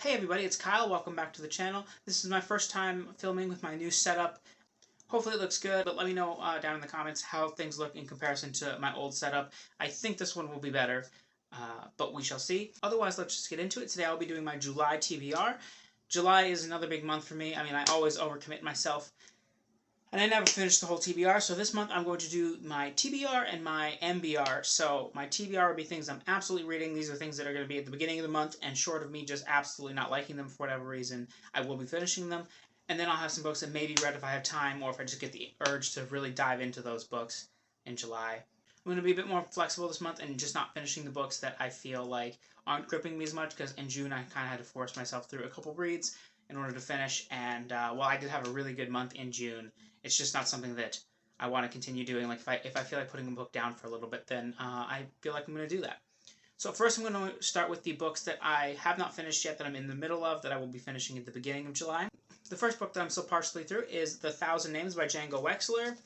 Hey everybody, it's Kyle. Welcome back to the channel. This is my first time filming with my new setup. Hopefully it looks good, but let me know down in the comments how things look in comparison to my old setup. I think this one will be better, but we shall see. Otherwise, let's just get into it. Today I'll be doing my July TBR. July is another big month for me. I mean, I always overcommit myself, and I never finished the whole TBR, so this month I'm going to do my TBR and my MBR. So my TBR will be things I'm absolutely reading. These are things that are going to be at the beginning of the month, and short of me just absolutely not liking them for whatever reason, I will be finishing them. And then I'll have some books that may be read if I have time, or if I just get the urge to really dive into those books in July. I'm going to be a bit more flexible this month and just not finishing the books that I feel like aren't gripping me as much, because in June I kind of had to force myself through a couple reads in order to finish, and while I did have a really good month in June, it's just not something that I want to continue doing. Like if I feel like putting a book down for a little bit, then I feel like I'm going to do that. So first I'm going to start with the books that I have not finished yet, that I'm in the middle of, that I will be finishing at the beginning of July. The first book that I'm still partially through is The Thousand Names by Django Wexler.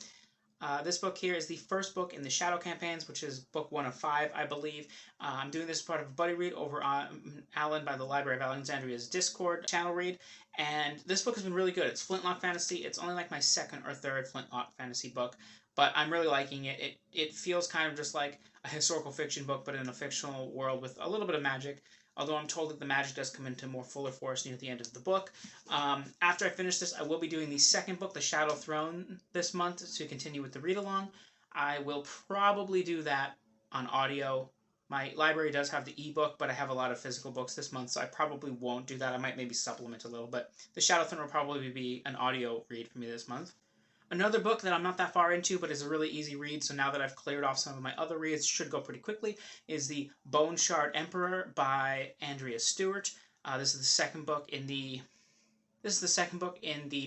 This book here is the first book in the Shadow Campaigns, which is book 1 of 5, I believe. I'm doing this as part of a buddy read over on Alan by the Library of Alexandria's Discord channel read, and this book has been really good. It's Flintlock fantasy. It's only like my second or third Flintlock fantasy book, but I'm really liking it. It feels kind of just like a historical fiction book, but in a fictional world with a little bit of magic, although I'm told that the magic does come into more fuller force near the end of the book. After I finish this, I will be doing the second book, The Shadow Throne, this month to continue with the read-along. I will probably do that on audio. My library does have the ebook, but I have a lot of physical books this month, so I probably won't do that. I might maybe supplement a little, but The Shadow Throne will probably be an audio read for me this month. Another book that I'm not that far into, but is a really easy read, so now that I've cleared off some of my other reads, should go pretty quickly, is The Bone Shard Emperor by Andrea Stewart. This is the second book in the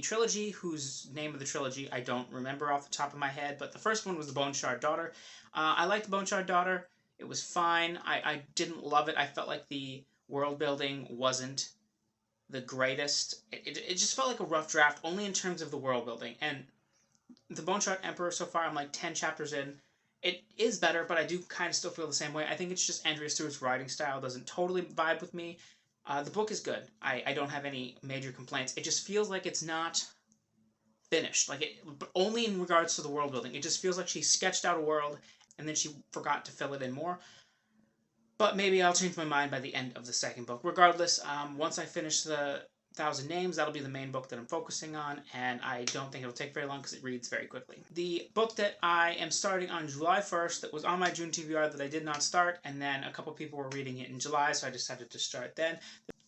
trilogy, whose name of the trilogy I don't remember off the top of my head, but the first one was The Bone Shard Daughter. I liked The Bone Shard Daughter. It was fine. I didn't love it. I felt like the world building wasn't the greatest. It just felt like a rough draft, only in terms of the world building. And The Bone Shard Emperor, so far I'm like 10 chapters in. It is better, but I do kind of still feel the same way. I think it's just Andrea Stewart's writing style doesn't totally vibe with me. The book is good. I don't have any major complaints. It just feels like it's not finished. But only in regards to the world building. It just feels like she sketched out a world and then she forgot to fill it in more. But maybe I'll change my mind by the end of the second book. Regardless, once I finish The Thousand Names, that'll be the main book that I'm focusing on, and I don't think it'll take very long because it reads very quickly. The book that I am starting on July 1st, that was on my June TBR that I did not start, and then a couple people were reading it in July, so I decided to start then.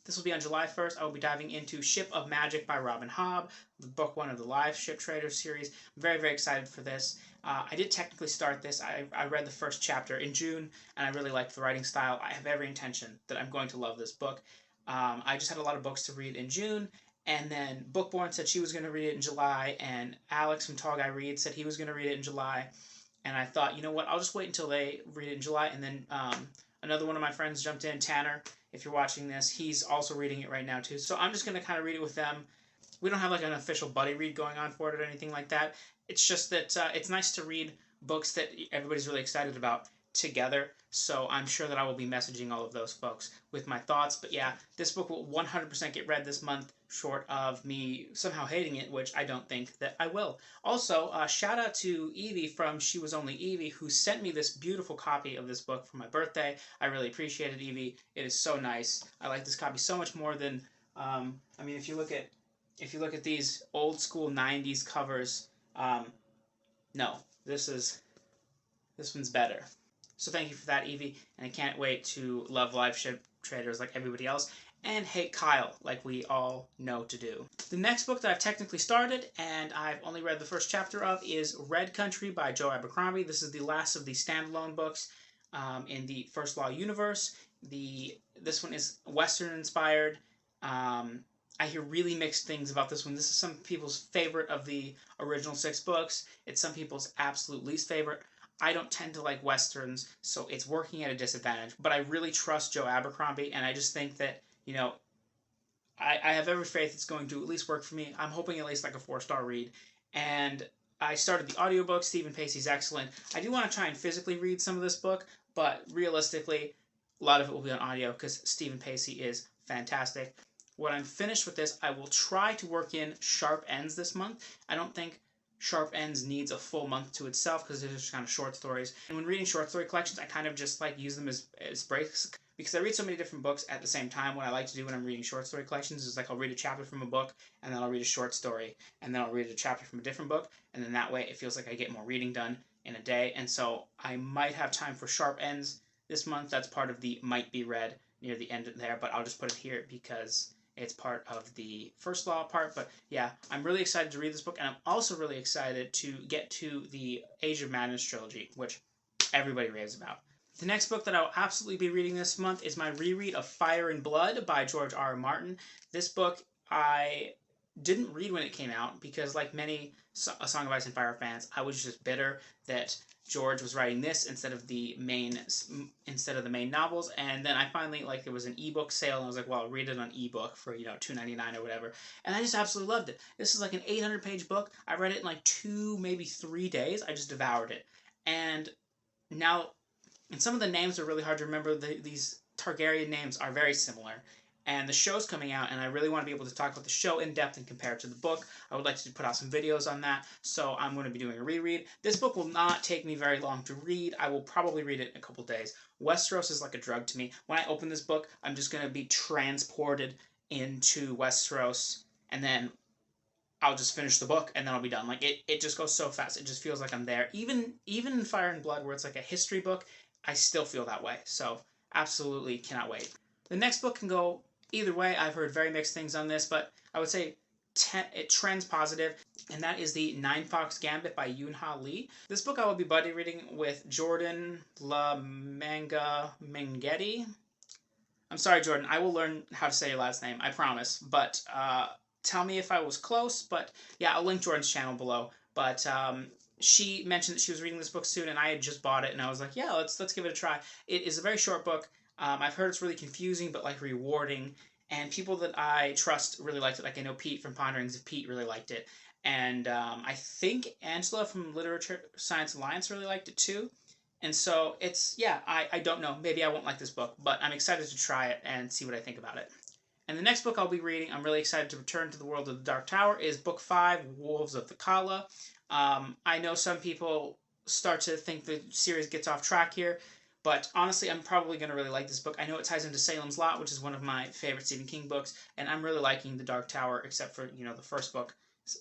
This will be on July 1st. I will be diving into Ship of Magic by Robin Hobb, the book 1 of the Live Ship Trader series. I'm very, very excited for this. I did technically start this. I read the first chapter in June, and I really liked the writing style. I have every intention that I'm going to love this book. I just had a lot of books to read in June, and then Bookborn said she was going to read it in July, and Alex from Tall Guy Read said he was going to read it in July, and I thought, you know what, I'll just wait until they read it in July, and then another one of my friends jumped in, Tanner, if you're watching this, he's also reading it right now too, so I'm just going to kind of read it with them. We don't have like an official buddy read going on for it or anything like that. It's just that it's nice to read books that everybody's really excited about together, so I'm sure that I will be messaging all of those folks with my thoughts. But yeah, this book will 100% get read this month, short of me somehow hating it, which I don't think that I will. Also, shout out to Evie from She Was Only Evie, who sent me this beautiful copy of this book for my birthday. I really appreciate it, Evie. It is so nice. I like this copy so much more than, I mean, if you look at these old school 90s covers, no, this one's better. So thank you for that, Evie, and I can't wait to love Live Ship Traders like everybody else, and hate Kyle like we all know to do. The next book that I've technically started, and I've only read the first chapter of, is Red Country by Joe Abercrombie. This is the last of the standalone books in the First Law universe. This one is Western-inspired. I hear really mixed things about this one. This is some people's favorite of the original 6 books. It's some people's absolute least favorite. I don't tend to like Westerns, so it's working at a disadvantage. But I really trust Joe Abercrombie, and I just think that, you know, I have every faith it's going to at least work for me. I'm hoping at least like a 4-star read. And I started the audiobook. Stephen Pacey's excellent. I do want to try and physically read some of this book, but realistically, a lot of it will be on audio because Stephen Pacey is fantastic. when I'm finished with this, I will try to work in Sharp Ends this month. I don't think Sharp Ends needs a full month to itself because they're just kind of short stories. And when reading short story collections, I kind of just like use them as breaks because I read so many different books at the same time. What I like to do when I'm reading short story collections is like I'll read a chapter from a book, and then I'll read a short story, and then I'll read a chapter from a different book, and then that way it feels like I get more reading done in a day. And so I might have time for Sharp Ends this month. That's part of the might be read near the end there, but I'll just put it here because it's part of the first law part. But yeah, I'm really excited to read this book, and I'm also really excited to get to the Age of Madness trilogy, which everybody raves about. The next book that I'll absolutely be reading this month is my reread of Fire and Blood by George R. R. Martin. This book I didn't read when it came out because, like many A Song of Ice and Fire fans, I was just bitter that George was writing this instead of the main novels. And then I finally, like, there was an ebook sale, and I was like, well, I'll read it on ebook for, $2.99 or whatever. And I just absolutely loved it. This is like an 800-page book. I read it in like 2, maybe 3 days. I just devoured it. And now, and some of the names are really hard to remember. These Targaryen names are very similar. And the show's coming out, and I really want to be able to talk about the show in depth and compare it to the book. I would like to put out some videos on that, so I'm going to be doing a reread. This book will not take me very long to read. I will probably read it in a couple days. Westeros is like a drug to me. When I open this book, I'm just going to be transported into Westeros, and then I'll just finish the book, and then I'll be done. Like, it just goes so fast. It just feels like I'm there. Even in Fire and Blood, where it's like a history book, I still feel that way. So, absolutely cannot wait. The next book can go either way. I've heard very mixed things on this, but I would say it trends positive, and that is the Nine Fox Gambit by Yoon-Ha Lee. This book I will be buddy reading with Jordan La Manga Mengetti. I'm sorry, Jordan. I will learn how to say your last name. I promise. But tell me if I was close. But yeah, I'll link Jordan's channel below. But she mentioned that she was reading this book soon, and I had just bought it, and I was like, yeah, let's give it a try. It is a very short book. I've heard it's really confusing, but like rewarding, and people that I trust really liked it. Like I know Pete from Ponderings of Pete really liked it, and I think Angela from Literature Science Alliance really liked it too. And so it's, yeah, I don't know. Maybe I won't like this book, but I'm excited to try it and see what I think about it. And the next book I'll be reading, I'm really excited to return to the world of the Dark Tower, is Book 5, Wolves of the Kala. I know some people start to think the series gets off track here, but honestly, I'm probably going to really like this book. I know it ties into Salem's Lot, which is one of my favorite Stephen King books, and I'm really liking The Dark Tower, except for, the first book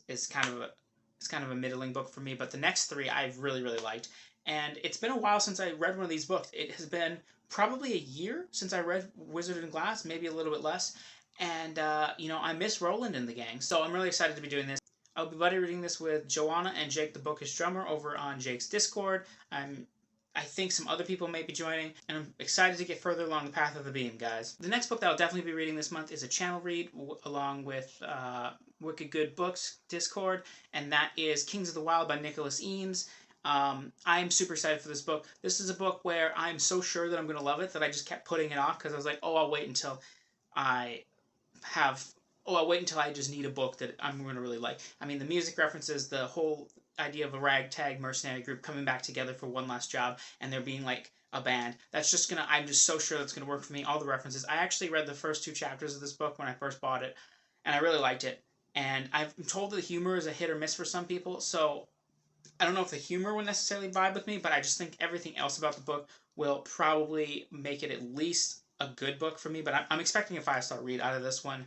is kind of a middling book for me, but the next 3 I've really, really liked. And it's been a while since I read one of these books. It has been probably a year since I read Wizard and Glass, maybe a little bit less. And, I miss Roland and the gang, so I'm really excited to be doing this. I'll be buddy reading this with Joanna and Jake the Bookish Drummer over on Jake's Discord. I think some other people may be joining, and I'm excited to get further along the path of the beam, guys. The next book that I'll definitely be reading this month is a channel read along with Wicked Good Books Discord, and that is Kings of the Wild by Nicholas Eames. I'm super excited for this book. This is a book where I'm so sure that I'm going to love it that I just kept putting it off because I was like, I'll wait until I just need a book that I'm going to really like. I mean, the music references, the whole idea of a ragtag mercenary group coming back together for one last job, and there being like a band. I'm just so sure that's going to work for me. All the references. I actually read the first 2 chapters of this book when I first bought it, and I really liked it. And I'm told that the humor is a hit or miss for some people, so I don't know if the humor will necessarily vibe with me, but I just think everything else about the book will probably make it at least a good book for me. But I'm expecting a 5-star read out of this one.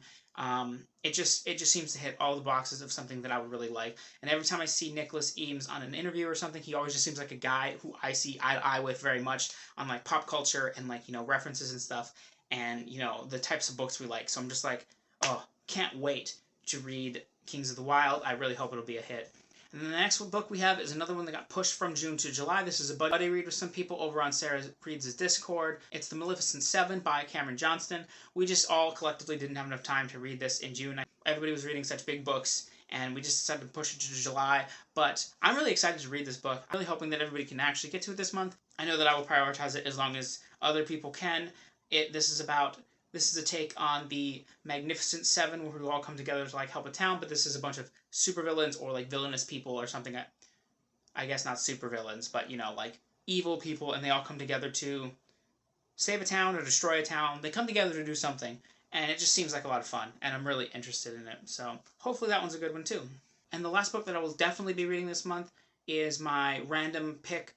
It just seems to hit all the boxes of something that I would really like. And every time I see Nicholas Eames on an interview or something, he always just seems like a guy who I see eye to eye with very much on like pop culture and like, references and stuff and, the types of books we like. So I'm just like, can't wait to read Kings of the Wild. I really hope it'll be a hit. And then the next book we have is another one that got pushed from June to July. This is a buddy read with some people over on Sarah Reads' Discord. It's The Maleficent 7 by Cameron Johnston. We just all collectively didn't have enough time to read this in June. Everybody was reading such big books, and we just decided to push it to July. But I'm really excited to read this book. I'm really hoping that everybody can actually get to it this month. I know that I will prioritize it as long as other people can. This is a take on the Magnificent Seven, who all come together to like help a town, but this is a bunch of supervillains or like villainous people or something. I guess not supervillains, but like evil people, and they all come together to save a town or destroy a town. They come together to do something, and it just seems like a lot of fun, and I'm really interested in it. So hopefully that one's a good one too. And the last book that I will definitely be reading this month is my random pick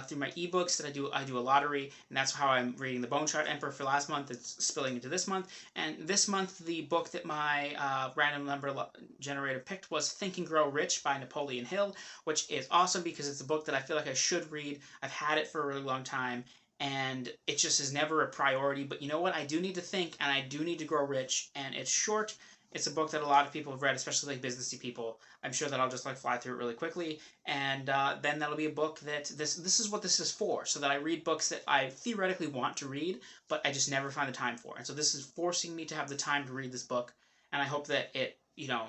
through my ebooks that I do a lottery, and that's how I'm reading The Bone Chart Emperor for last month. It's spilling into this month, and this month the book that my random number generator picked was Think and Grow Rich by Napoleon Hill, which is awesome because it's a book that I feel like I should read. I've had it for a really long time, and it just is never a priority. But you know what? I do need to think, and I do need to grow rich, and it's short. It's a book that a lot of people have read, especially like businessy people. I'm sure that I'll just like fly through it really quickly, and then that'll be a book that this is what this is for, so that I read books that I theoretically want to read, but I just never find the time for. And so this is forcing me to have the time to read this book, and I hope that it, you know,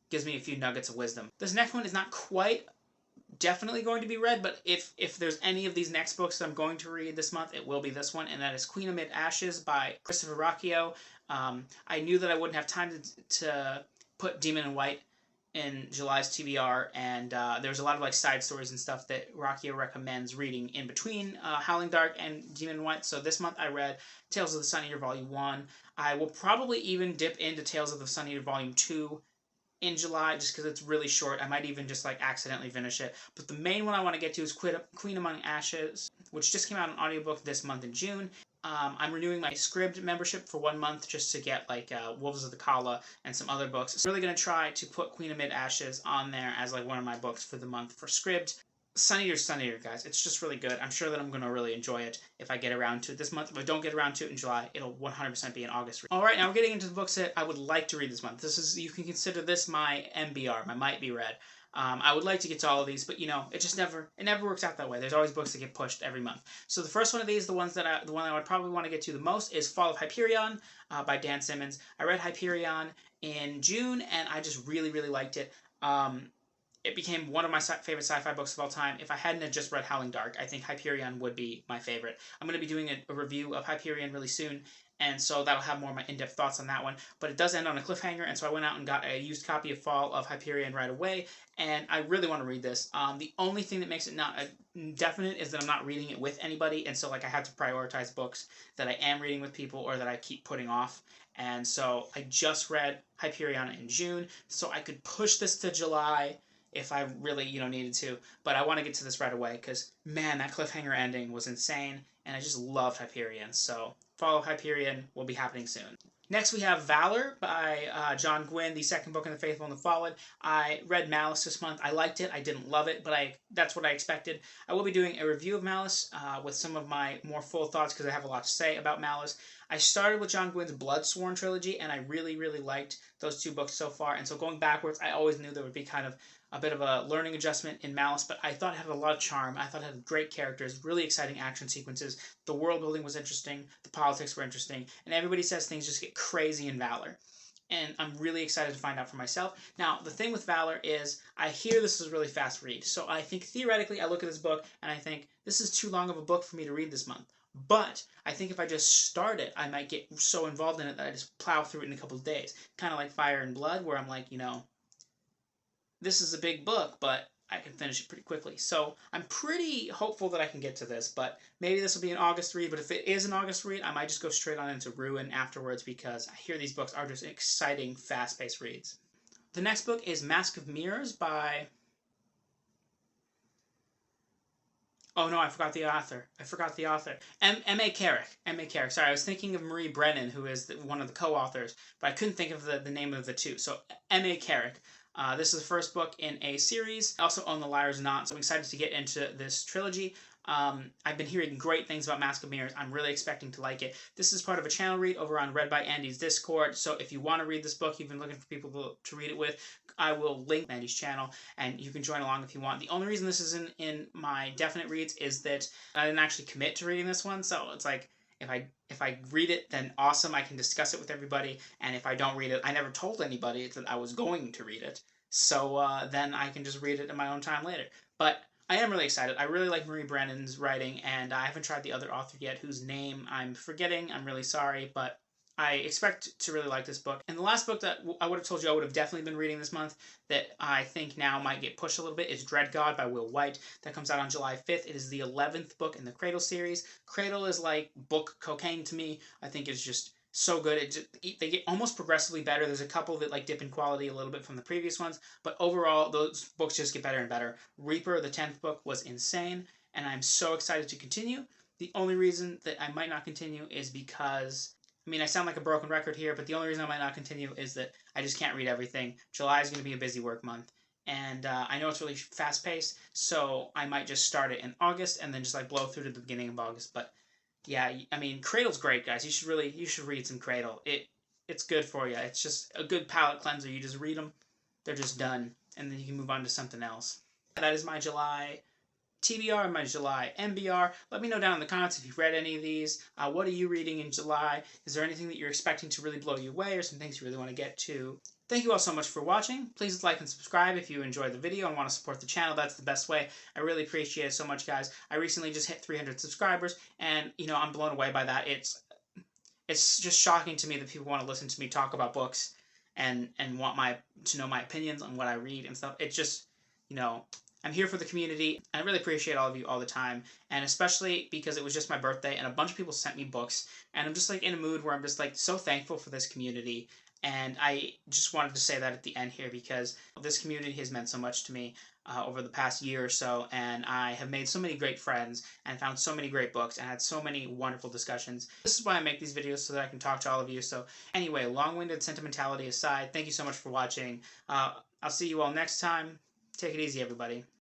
gives me a few nuggets of wisdom. This next one is not quite definitely going to be read, but if there's any of these next books that I'm going to read this month, it will be this one, and that is Queen Amid Ashes by Christopher Rocchio. I knew that I wouldn't have time to put Demon in White in July's TBR, and there's a lot of like side stories and stuff that Rocchio recommends reading in between Howling Dark and Demon in White. So this month I read Tales of the Sun Eater Volume 1. I will probably even dip into Tales of the Sun Eater Volume 2 in July, just because it's really short. I might even just like accidentally finish it. But the main one I want to get to is Queen Among Ashes, which just came out in audiobook this month in June. I'm renewing my Scribd membership for 1 month just to get like Wolves of the Kala and some other books. So I'm really going to try to put Queen Amid Ashes on there as like one of my books for the month for Scribd. Sun Eater, guys. It's just really good. I'm sure that I'm going to really enjoy it if I get around to it this month. If I don't get around to it in July, it'll 100% be an August read. Alright, now we're getting into the books that I would like to read this month. You can consider this my MBR, my Might Be Read. I would like to get to all of these, but you know, it never works out that way. There's always books that get pushed every month. So the first one of these, the one I would probably want to get to the most is Fall of Hyperion by Dan Simmons. I read Hyperion in June, and I just really, really liked it. It became one of my favorite sci-fi books of all time. If I hadn't have just read Howling Dark, I think Hyperion would be my favorite. I'm going to be doing a review of Hyperion really soon, and so that'll have more of my in-depth thoughts on that one. But it does end on a cliffhanger, and so I went out and got a used copy of Fall of Hyperion right away, and I really want to read this. The only thing that makes it not definite is that I'm not reading it with anybody, and so like I have to prioritize books that I am reading with people or that I keep putting off. And so I just read Hyperion in June, so I could push this to July if I really, needed to. But I want to get to this right away because, man, that cliffhanger ending was insane, and I just loved Hyperion. So, Fall of Hyperion will be happening soon. Next, we have Valor by John Gwynne, the second book in The Faithful and the Fallen. I read Malice this month. I liked it. I didn't love it, but that's what I expected. I will be doing a review of Malice with some of my more full thoughts because I have a lot to say about Malice. I started with John Gwynne's Bloodsworn trilogy, and I really, really liked those two books so far. And so going backwards, I always knew there would be kind of a bit of a learning adjustment in Malice, but I thought it had a lot of charm. I thought it had great characters, really exciting action sequences. The world building was interesting, the politics were interesting, and everybody says things just get crazy in Valor. And I'm really excited to find out for myself. Now, the thing with Valor is, I hear this is a really fast read, so I think theoretically I look at this book and I think, this is too long of a book for me to read this month. But I think if I just start it, I might get so involved in it that I just plow through it in a couple of days. Kind of like Fire and Blood, where I'm like, this is a big book, but I can finish it pretty quickly. So I'm pretty hopeful that I can get to this, but maybe this will be an August read. But if it is an August read, I might just go straight on into Ruin afterwards because I hear these books are just exciting, fast-paced reads. The next book is Mask of Mirrors by... Oh no, I forgot the author. M.A. Carrick. M.A. Carrick. Sorry, I was thinking of Marie Brennan, who is one of the co-authors, but I couldn't think of the name of the two. So M.A. Carrick. This is the first book in a series. I also own The Liar's Knot, so I'm excited to get into this trilogy. I've been hearing great things about Mask of Mirrors. I'm really expecting to like it. This is part of a channel read over on Read by Andy's Discord, so if you want to read this book, you've been looking for people to read it with, I will link Andy's channel, and you can join along if you want. The only reason this isn't in my definite reads is that I didn't actually commit to reading this one, so it's like, if I read it, then awesome, I can discuss it with everybody, and if I don't read it, I never told anybody that I was going to read it, so then I can just read it in my own time later. But I am really excited. I really like Marie Brennan's writing, and I haven't tried the other author yet, whose name I'm forgetting. I'm really sorry, but I expect to really like this book. And the last book that I would have told you I would have definitely been reading this month that I think now might get pushed a little bit is Dread God by Will White. That comes out on July 5th. It is the 11th book in the Cradle series. Cradle is like book cocaine to me. I think it's just so good. They get almost progressively better. There's a couple that like dip in quality a little bit from the previous ones, but overall those books just get better and better. Reaper, the 10th book, was insane, and I'm so excited to continue. The only reason that I might not continue is because, I mean, I sound like a broken record here, but the only reason I might not continue is that I just can't read everything. July is going to be a busy work month, and I know it's really fast paced, so I might just start it in August and then just like blow through to the beginning of August. But yeah, I mean, Cradle's great, guys. You should read some Cradle. It's good for you. It's just a good palate cleanser. You just read them, they're just done, and then you can move on to something else. That is my July TBR and my July MBR. Let me know down in the comments if you've read any of these. What are you reading in July? Is there anything that you're expecting to really blow you away, or some things you really want to get to? Thank you all so much for watching. Please like and subscribe if you enjoyed the video and want to support the channel. That's the best way. I really appreciate it so much, guys. I recently just hit 300 subscribers, and I'm blown away by that. It's just shocking to me that people want to listen to me talk about books and want to know my opinions on what I read and stuff. It's just, I'm here for the community. I really appreciate all of you all the time, and especially because it was just my birthday and a bunch of people sent me books, and I'm just like in a mood where I'm just like so thankful for this community. And I just wanted to say that at the end here because this community has meant so much to me over the past year or so, and I have made so many great friends and found so many great books and had so many wonderful discussions. This is why I make these videos, so that I can talk to all of you. So anyway, long-winded sentimentality aside, thank you so much for watching. I'll see you all next time. Take it easy, everybody.